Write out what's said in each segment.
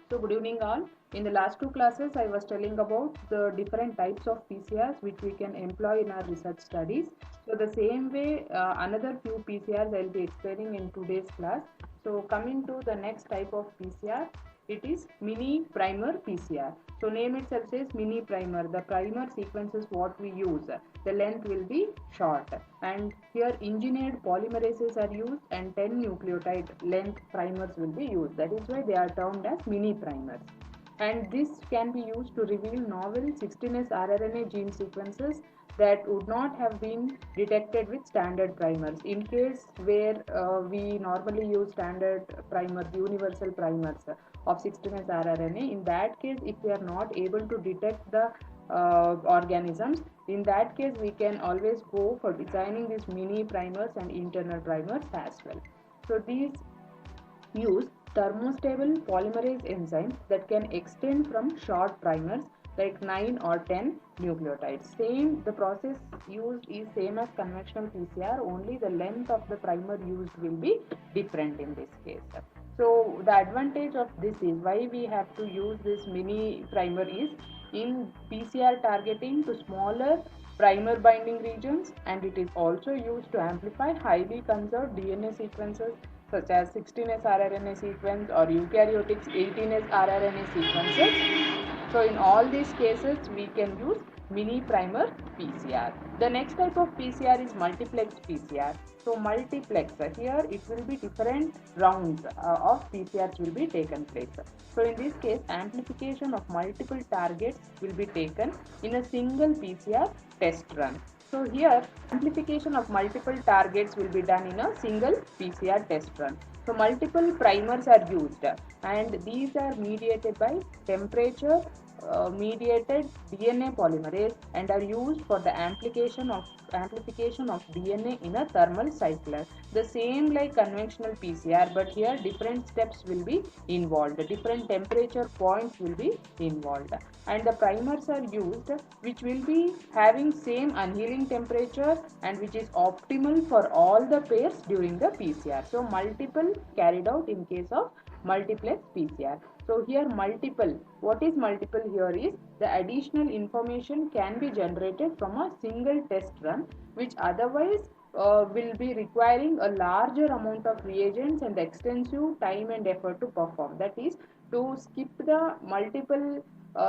So good evening all. In the last two classes I was telling about the different types of PCRs which we can employ in our research studies. So the same way another few PCRs I will be explaining in today's class. So coming to the next type of PCR, it is mini primer PCR. So name itself says mini primer. The primer sequence is what we use. The length will be short, and here engineered polymerases are used and 10 nucleotide length primers will be used. That is why they are termed as mini primers. And this can be used to reveal novel 16S rRNA gene sequences that would not have been detected with standard primers. In case where we normally use standard primers, universal primers of 16S rRNA, in that case if we are not able to detect the organisms, in that case we can always go for designing these mini primers and internal primers as well. So these use thermostable polymerase enzymes that can extend from short primers like 9 or 10 nucleotides. The process used is same as conventional PCR, only the length of the primer used will be different in this case. So the advantage of this is why we have to use this mini primer is in PCR targeting to smaller primer binding regions, and it is also used to amplify highly conserved DNA sequences such as 16S rRNA sequence or eukaryotic 18S rRNA sequences. So in all these cases we can use mini primer PCR. The next type of PCR is multiplex PCR. So multiplex, here it will be different rounds of PCRs will be taken place. So in this case amplification of multiple targets will be taken in a single PCR test run. So here amplification of multiple targets will be done in a single PCR test run. So multiple primers are used and these are mediated by temperature mediated DNA polymerase and are used for the amplification of DNA in a thermal cycler. The same like conventional PCR, but here different steps will be involved, different temperature points will be involved, and the primers are used which will be having same annealing temperature and which is optimal for all the pairs during the PCR. So multiple carried out in case of multiplex PCR. So here multiple, what is multiple here is the additional information can be generated from a single test run which otherwise will be requiring a larger amount of reagents and extensive time and effort to perform. That is to skip the multiple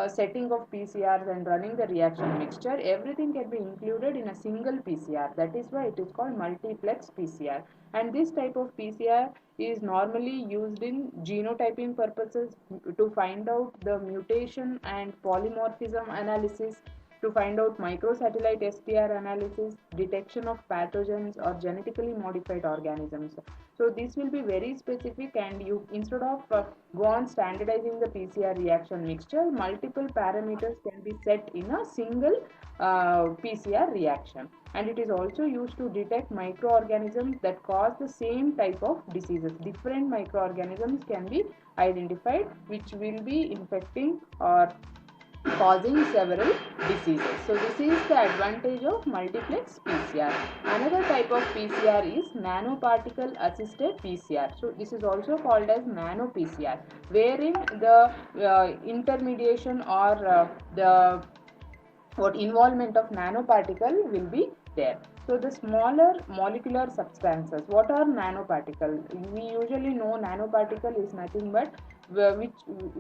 setting of PCRs and running the reaction mixture, everything can be included in a single PCR. That is why it is called multiplex PCR. And this type of PCR is normally used in genotyping purposes to find out the mutation and polymorphism analysis, to find out microsatellite SPR analysis, detection of pathogens or genetically modified organisms. So this will be very specific, and you instead of go on standardizing the PCR reaction mixture, multiple parameters can be set in a single PCR reaction. And it is also used to detect microorganisms that cause the same type of diseases. Different microorganisms can be identified which will be infecting or causing several diseases. So this is the advantage of multiplex PCR. Another type of PCR is nanoparticle assisted PCR. So this is also called as nano PCR, wherein the intermediation or the involvement of nanoparticle will be there. So the smaller molecular substances, what are nanoparticle? We usually know nanoparticle is nothing but which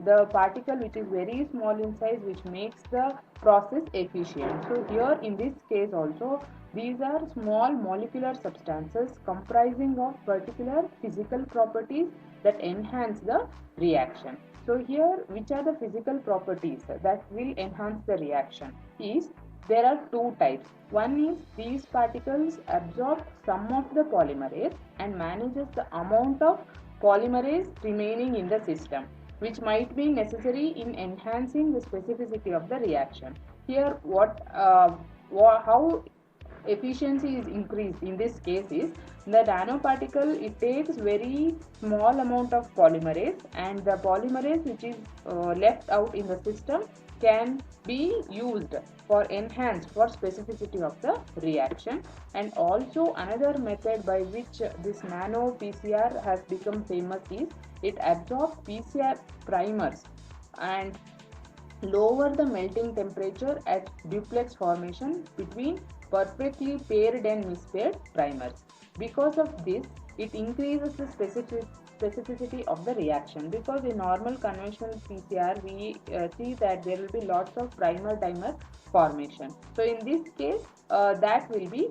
the particle which is very small in size, which makes the process efficient. So here in this case also these are small molecular substances comprising of particular physical properties that enhance the reaction. So here which are the physical properties that will enhance the reaction is there are two types. One is these particles absorb some of the polymerase and manages the amount of polymerase remaining in the system, which might be necessary in enhancing the specificity of the reaction. Here how efficiency is increased in this case is the nanoparticle, it takes very small amount of polymerase, and the polymerase which is left out in the system can be used for enhanced for specificity of the reaction. And also another method by which this nano PCR has become famous is it absorbs PCR primers and lower the melting temperature at duplex formation between perfectly paired and mispaired primers. Because of this, it increases the specificity of the reaction, because in normal conventional PCR we see that there will be lots of primer dimer formation. So in this case that will be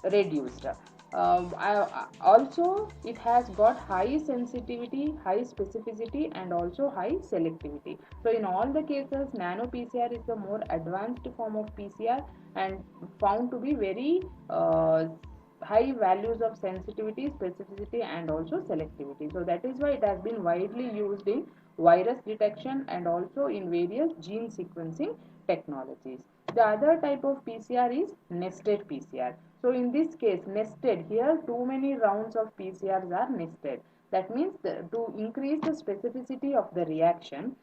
reduced. Also it has got high sensitivity, high specificity, and also high selectivity. So in all the cases nano PCR is the more advanced form of PCR and found to be very high values of sensitivity, specificity, and also selectivity. So that is why it has been widely used in virus detection and also in various gene sequencing technologies. The other type of PCR is nested PCR. So in this case, nested, here too many rounds of PCRs are nested. That means to increase the specificity of the reaction,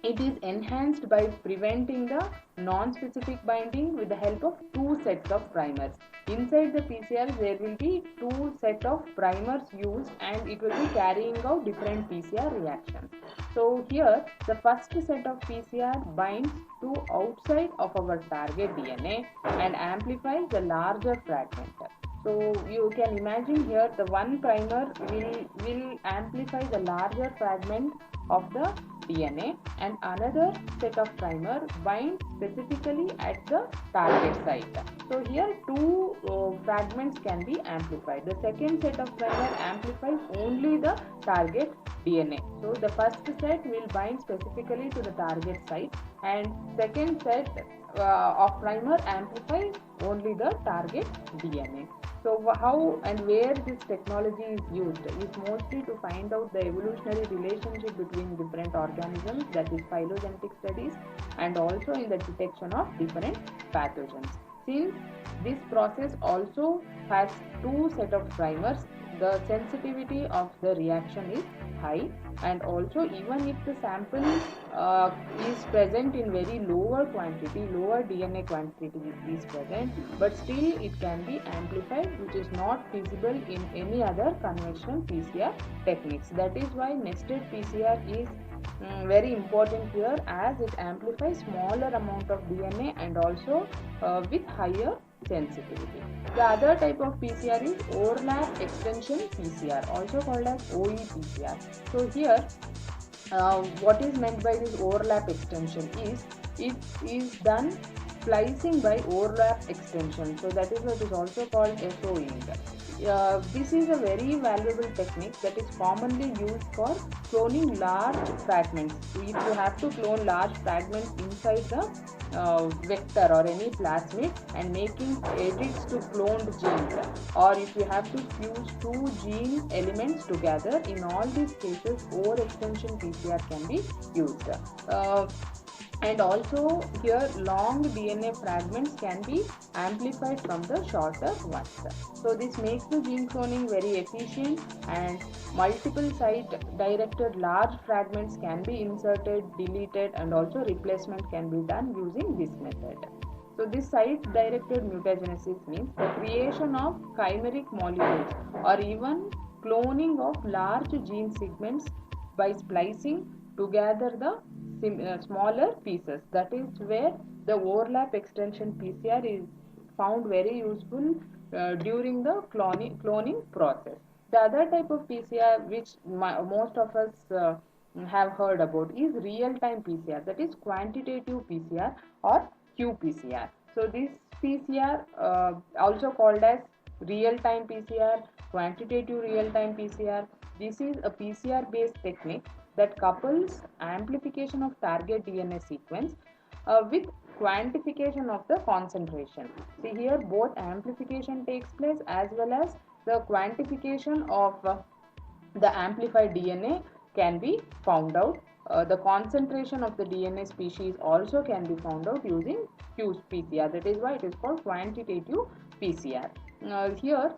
it is enhanced by preventing the non-specific binding with the help of two sets of primers. Inside the PCR there will be two set of primers used, and it will be carrying out different PCR reactions. So here the first set of PCR binds to outside of our target DNA and amplifies the larger fragment. So you can imagine here the one primer will amplify the larger fragment of the DNA, and another set of primer binds specifically at the target site. So here two fragments can be amplified. The second set of primer amplifies only the target DNA. So the first set will bind specifically to the target site, and second set of primer amplifies only the target DNA. So how and where this technology is used is mostly to find out the evolutionary relationship between different organisms, that is phylogenetic studies, and also in the detection of different pathogens. Since this process also has two set of primers, the sensitivity of the reaction is high, and also even if the sample is present in very lower quantity, lower DNA quantity is present, but still it can be amplified, which is not feasible in any other conventional PCR techniques. That is why nested PCR is very important here, as it amplifies smaller amount of DNA and also with higher sensitivity. The other type of PCR is overlap extension PCR, also called as OE-PCR. So here what is meant by this overlap extension is it is done splicing by overlap extension. So that is what is also called SOEing. This is a very valuable technique that is commonly used for cloning large fragments. If you have to clone large fragments inside the vector or any plasmid and making edits to cloned genes, or if you have to fuse two gene elements together, in all these cases overextension PCR can be used. And also here long DNA fragments can be amplified from the shorter ones. So this makes the gene cloning very efficient, and multiple site directed large fragments can be inserted, deleted, and also replacement can be done using this method. So this site directed mutagenesis means the creation of chimeric molecules or even cloning of large gene segments by splicing together the smaller pieces. That is where the overlap extension PCR is found very useful during the cloning process. The other type of PCR which most of us have heard about is real-time PCR, that is quantitative PCR or qPCR. So this PCR also called as real-time PCR, quantitative real-time PCR. This is a PCR based technique that couples amplification of target DNA sequence with quantification of the concentration. See here both amplification takes place as well as the quantification of the amplified DNA can be found out the concentration of the DNA species also can be found out using qPCR. That is why it is called quantitative PCR. Here,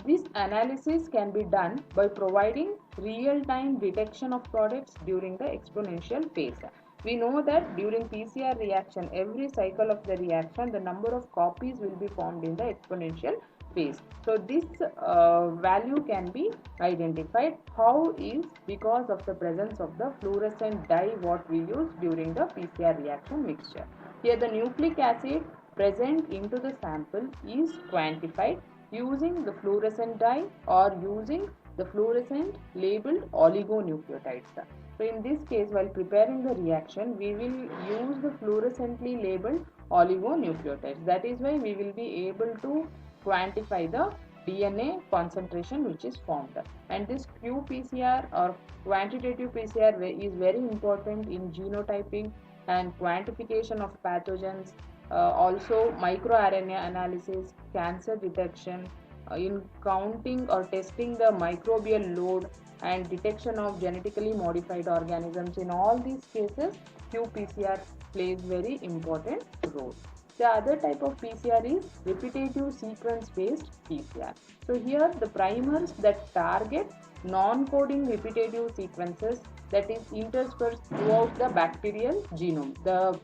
this analysis can be done by providing real-time detection of products during the exponential phase. We know that during PCR reaction, every cycle of the reaction, the number of copies will be formed in the exponential phase. So this value can be identified. How is because of the presence of the fluorescent dye what we use during the PCR reaction mixture. Here the nucleic acid present into the sample is quantified using the fluorescent dye or using the fluorescent labeled oligonucleotides. So in this case, while preparing the reaction, we will use the fluorescently labeled oligonucleotides. That is why we will be able to quantify the DNA concentration which is formed. And this qPCR or quantitative PCR is very important in genotyping and quantification of pathogens, also microRNA analysis, cancer detection, in counting or testing the microbial load and detection of genetically modified organisms. In all these cases, qPCR plays very important role. The other type of PCR is repetitive sequence based PCR. So here the primers that target non-coding repetitive sequences that is interspersed throughout the bacterial genome. The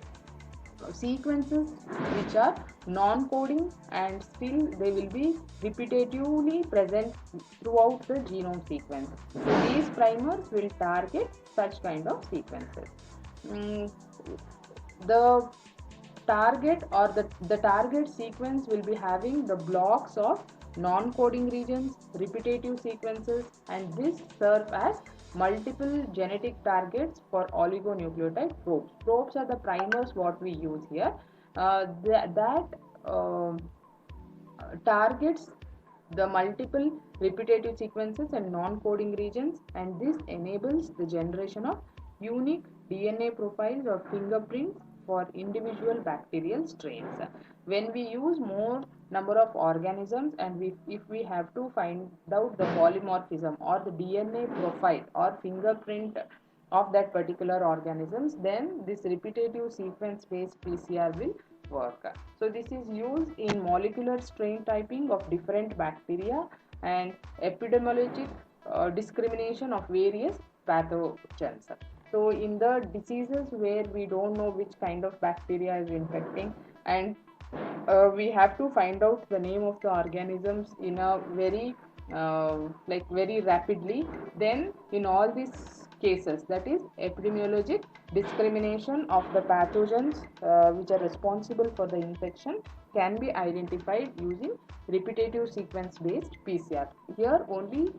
sequences which are non-coding and still they will be repetitively present throughout the genome sequence. So these primers will target such kind of sequences. The target or the target sequence will be having the blocks of non-coding regions, repetitive sequences, and this serve as multiple genetic targets for oligonucleotide probes. Probes are the primers what we use here. Targets the multiple repetitive sequences and non-coding regions, and this enables the generation of unique DNA profiles or fingerprints for individual bacterial strains. When we use more number of organisms and if we have to find out the polymorphism or the DNA profile or fingerprint of that particular organisms, then this repetitive sequence based PCR will work. So this is used in molecular strain typing of different bacteria and epidemiologic discrimination of various pathogens. So in the diseases where we don't know which kind of bacteria is infecting and we have to find out the name of the organisms in a very very rapidly, then in all these cases, that is epidemiologic discrimination of the pathogens which are responsible for the infection can be identified using repetitive sequence based PCR. Here only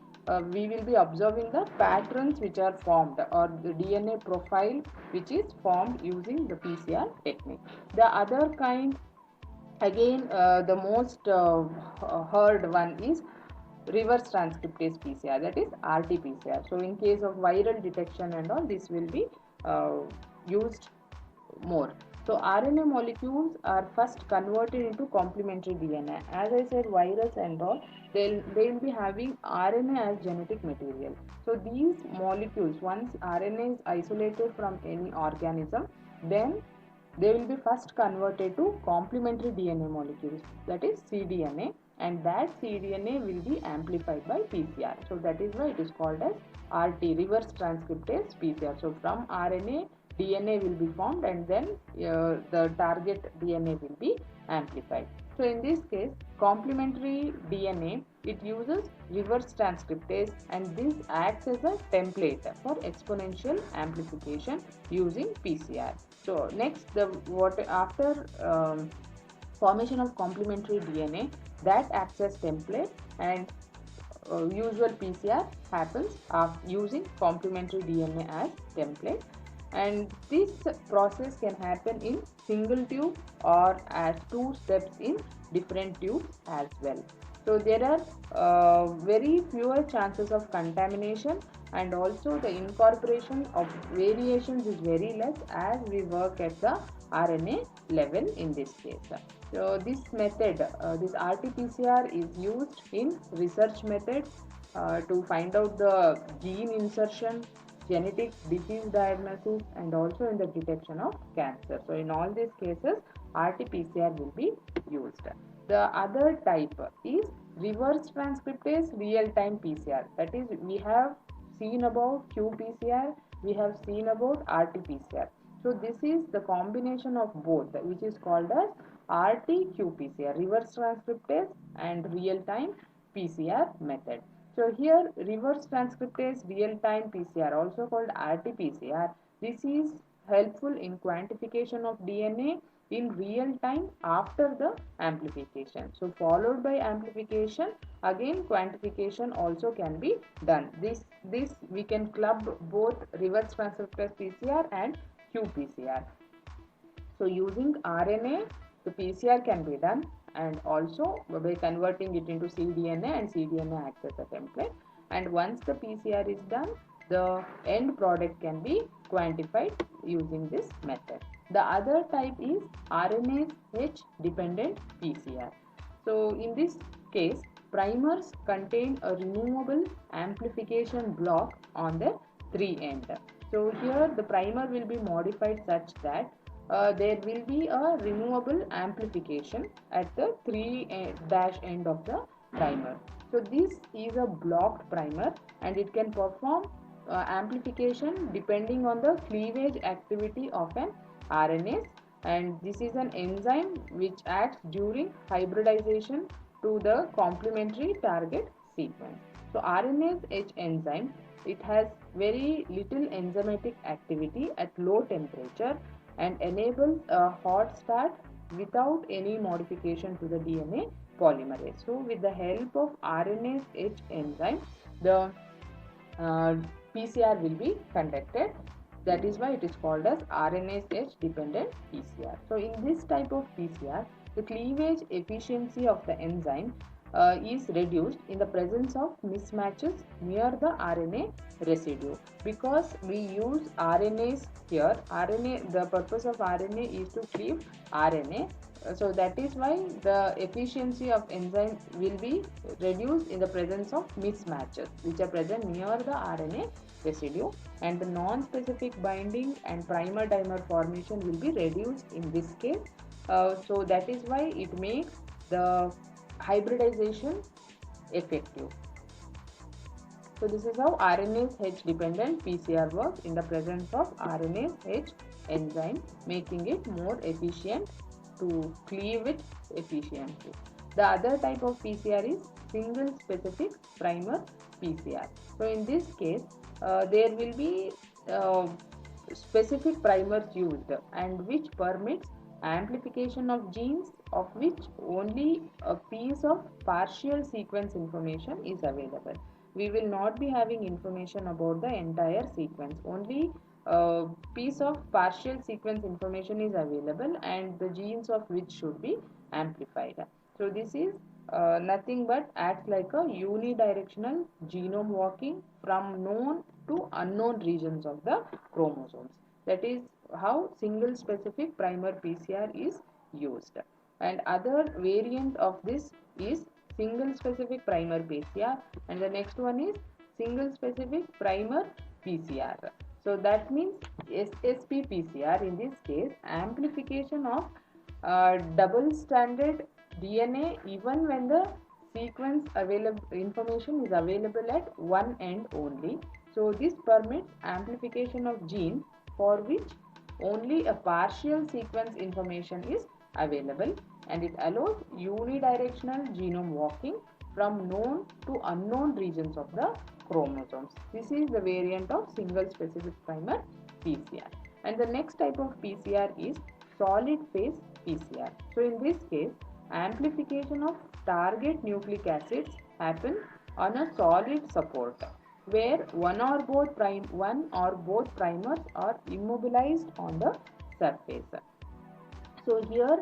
we will be observing the patterns which are formed or the DNA profile which is formed using the PCR technique. The other kind, again the most heard one is reverse transcriptase PCR, that is RT-PCR. So in case of viral detection and all, this will be used more. So RNA molecules are first converted into complementary DNA. As I said, virus and all, they'll be having RNA as genetic material. So these molecules, once RNA is isolated from any organism, then they will be first converted to complementary DNA molecules, that is cDNA, and that cDNA will be amplified by PCR. So that is why it is called as RT, reverse transcriptase PCR. So from RNA, DNA will be formed and then the target DNA will be amplified. So in this case, complementary DNA, it uses reverse transcriptase and this acts as a template for exponential amplification using PCR. So next, after formation of complementary DNA, that acts as template and usual PCR happens using complementary DNA as template, and this process can happen in single tube or as 2 steps in different tubes as well. So there are very fewer chances of contamination, and also the incorporation of variations is very less as we work at the RNA level in this case. So this method, this RT-PCR is used in research methods to find out the gene insertion, genetic disease diagnosis, and also in the detection of cancer. So in all these cases, RT-PCR will be used. The other type is reverse transcriptase real-time PCR. That is, we have seen about qPCR, we have seen about RT-PCR. So this is the combination of both, which is called as RT-qPCR, reverse transcriptase and real-time PCR method. So here reverse transcriptase real-time PCR, also called RT-PCR, this is helpful in quantification of DNA in real time after the amplification. So followed by amplification, again quantification also can be done. This we can club both reverse transcriptase PCR and qPCR. So using RNA, the PCR can be done, and also by converting it into cDNA, and cDNA acts as a template. And once the PCR is done, the end product can be quantified using this method. The other type is RNase H dependent PCR. So in this case, primers contain a removable amplification block on the 3 end. So here the primer will be modified such that there will be a removable amplification at the 3 dash end of the primer. So this is a blocked primer, and it can perform amplification depending on the cleavage activity of an RNase, and this is an enzyme which acts during hybridization to the complementary target sequence. So RNase H enzyme, it has very little enzymatic activity at low temperature and enables a hot start without any modification to the DNA polymerase. So with the help of RNase H enzyme, the PCR will be conducted. That is why it is called as RNase H dependent PCR. So in this type of PCR, the cleavage efficiency of the enzyme is reduced in the presence of mismatches near the RNA residue. Because we use RNase here, the purpose of RNA is to cleave RNA. So that is why the efficiency of enzyme will be reduced in the presence of mismatches which are present near the RNA residue, and the non-specific binding and primer dimer formation will be reduced in this case. So that is why it makes the hybridization effective. So this is how RNase H dependent PCR works in the presence of RNase H enzyme, making it more efficient to cleave it efficiently. The other type of PCR is single specific primer PCR. So in this case, there will be specific primers used, and which permits amplification of genes of which only a piece of partial sequence information is available. We will not be having information about the entire sequence. Only a piece of partial sequence information is available, and the genes of which should be amplified. So this is nothing but acts like a unidirectional genome walking from known to unknown regions of the chromosomes. That is how single specific primer PCR is used. And other variant of this is single specific primer PCR, and the next one is single specific primer PCR. So that means SSP PCR, in this case amplification of double stranded DNA even when the sequence information is available at one end only. So this permits amplification of genes for which only a partial sequence information is available, and it allows unidirectional genome walking from known to unknown regions of the chromosomes. This is the variant of single specific primer PCR. And the next type of PCR is solid phase PCR. So in this case, amplification of target nucleic acids happen on a solid support where one or both primers are immobilized on the surface. So here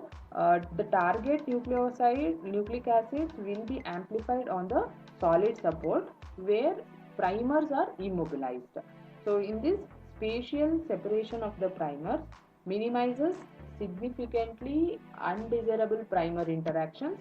the target nucleic acids will be amplified on the solid support where primers are immobilized. So in this, spatial separation of the primers minimizes significantly undesirable primer interactions,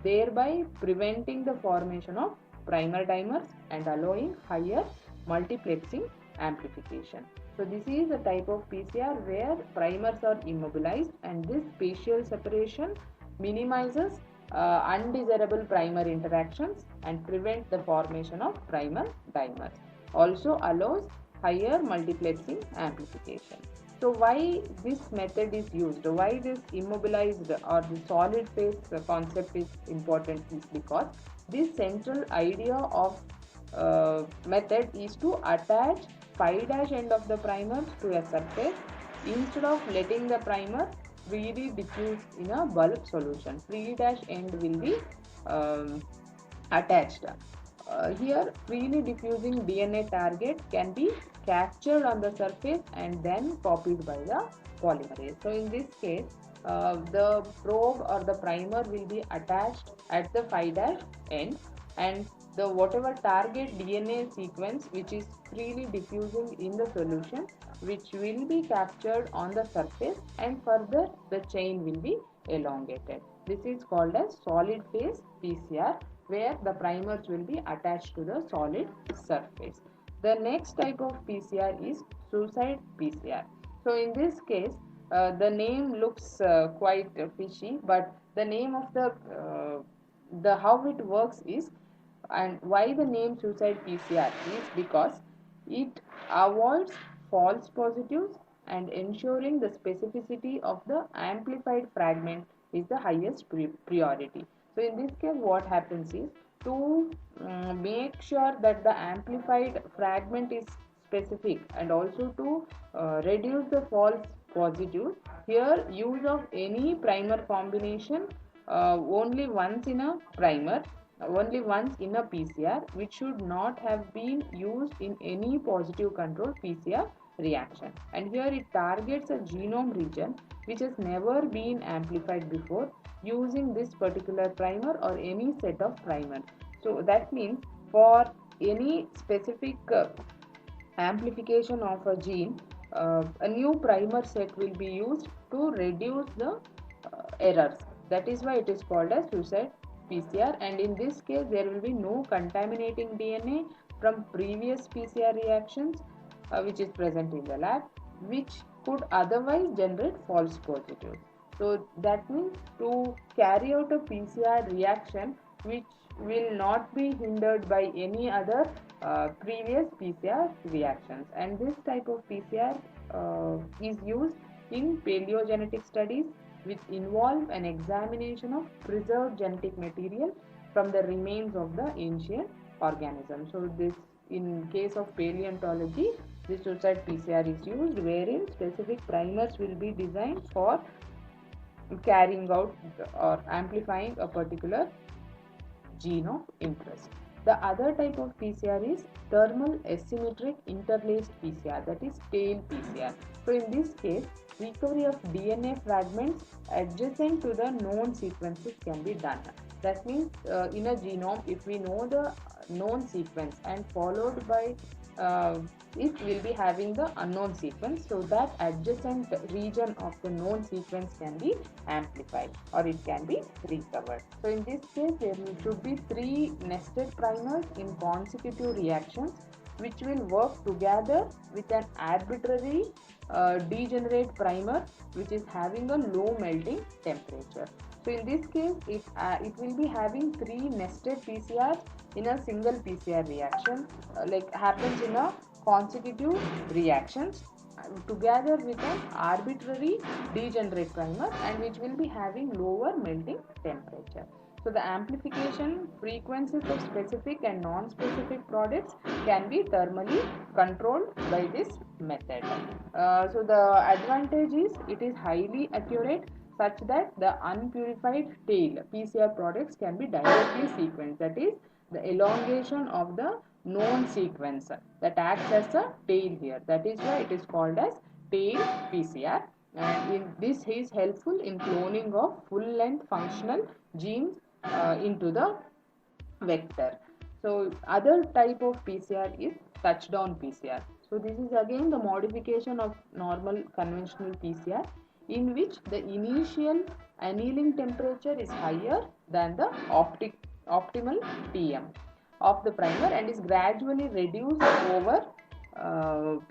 thereby preventing the formation of primer dimers and allowing higher multiplexing amplification. So this is a type of PCR where primers are immobilized, and this spatial separation minimizes undesirable primer interactions and prevent the formation of primer dimers. Also allows higher multiplexing amplification. So why this method is used, why this immobilized or the solid phase concept is important is because this central idea of method is to attach pi dash end of the primer to a surface instead of letting the primer freely diffuse in a bulk solution. Free dash end will be attached. Here, freely diffusing DNA target can be captured on the surface and then copied by the polymerase. So, in this case, the probe or the primer will be attached at the phi dash end, and the whatever target DNA sequence which is freely diffusing in the solution, which will be captured on the surface, and further the chain will be elongated. This is called as solid phase PCR, where the primers will be attached to the solid surface. The next type of PCR is suicide PCR. So in this case, the name looks quite fishy, but the name of the how it works is, and why the name suicide PCR is because it avoids false positives and ensuring the specificity of the amplified fragment is the highest priority. So in this case, what happens is, to make sure that the amplified fragment is specific and also to reduce the false positive, here use of any primer combination only once in a primer, only once in a PCR, which should not have been used in any positive control PCR reaction. And here it targets a genome region which has never been amplified before using this particular primer or any set of primers. So that means for any specific amplification of a gene, a new primer set will be used to reduce the errors. That is why it is called as suicide PCR, and in this case there will be no contaminating DNA from previous PCR reactions which is present in the lab, which could otherwise generate false positives. So that means to carry out a PCR reaction which will not be hindered by any other previous PCR reactions, and this type of PCR is used in paleogenetic studies which involve an examination of preserved genetic material from the remains of the ancient organism. So this, in case of paleontology, this suicide PCR is used, wherein specific primers will be designed for carrying out or amplifying a particular gene of interest. The other type of PCR is thermal asymmetric interlaced PCR, that is tail PCR. So in this case, recovery of DNA fragments adjacent to the known sequences can be done. That means in a genome, if we know the known sequence and followed by it will be having the unknown sequence, so that adjacent region of the known sequence can be amplified or it can be recovered. So in this case, there should be 3 nested primers in consecutive reactions which will work together with an arbitrary degenerate primer which is having a low melting temperature. So in this case, it will be having 3 nested PCRs in a single PCR reaction, like happens in a consecutive reactions together with an arbitrary degenerate primer, and which will be having lower melting temperature. So the amplification frequencies of specific and non-specific products can be thermally controlled by this method. So the advantage is it is highly accurate, such that the unpurified tail PCR products can be directly sequenced. That is, the elongation of the known sequence that acts as a tail here. That is why it is called as tail PCR. And this is helpful in cloning of full-length functional genes into the vector. So other type of PCR is touchdown PCR. So this is again the modification of normal conventional PCR, in which the initial annealing temperature is higher than the optimal TM of the primer and is gradually reduced over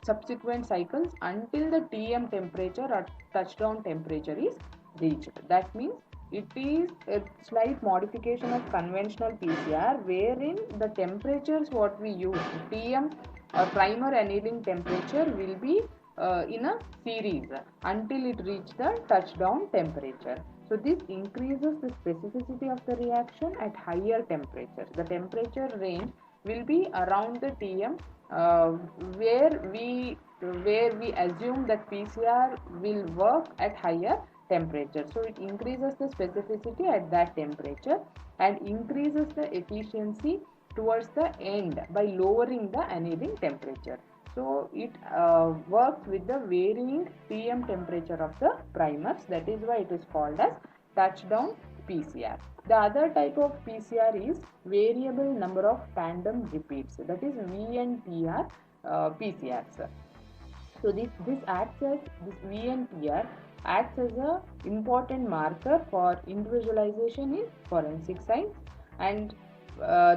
subsequent cycles until the TM temperature or touchdown temperature is reached. That means it is a slight modification of conventional PCR wherein the temperatures what we use, TM or primer annealing temperature, will be in a series until it reaches the touchdown temperature. So this increases the specificity of the reaction at higher temperatures. The temperature range will be around the TM, uh, where we assume that PCR will work at higher temperature. So it increases the specificity at that temperature and increases the efficiency towards the end by lowering the annealing temperature. So it works with the varying TM temperature of the primers. That is why it is called as touchdown PCR. The other type of PCR is variable number of tandem repeats, that is VNTR PCRs. So this acts as this VNTR acts as a important marker for individualization in forensic science, and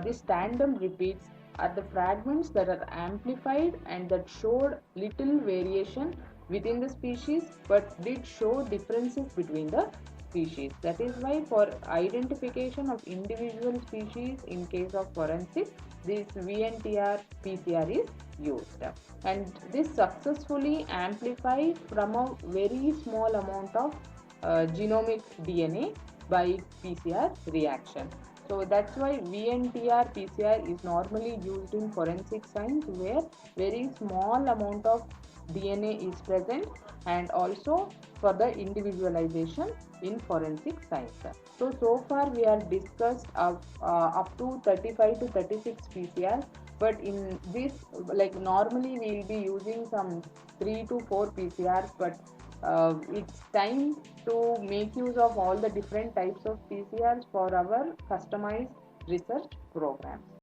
this tandem repeats are the fragments that are amplified and that showed little variation within the species but did show differences between the species. That is why for identification of individual species in case of forensics, this VNTR PCR is used, and this successfully amplifies from a very small amount of genomic DNA by PCR reaction. So that's why VNTR PCR is normally used in forensic science where very small amount of DNA is present, and also for the individualization in forensic science. So far we have discussed up to 35 to 36 PCR, but in this, like normally we will be using some 3 to 4 PCRs, but it's time to make use of all the different types of PCRs for our customized research programs.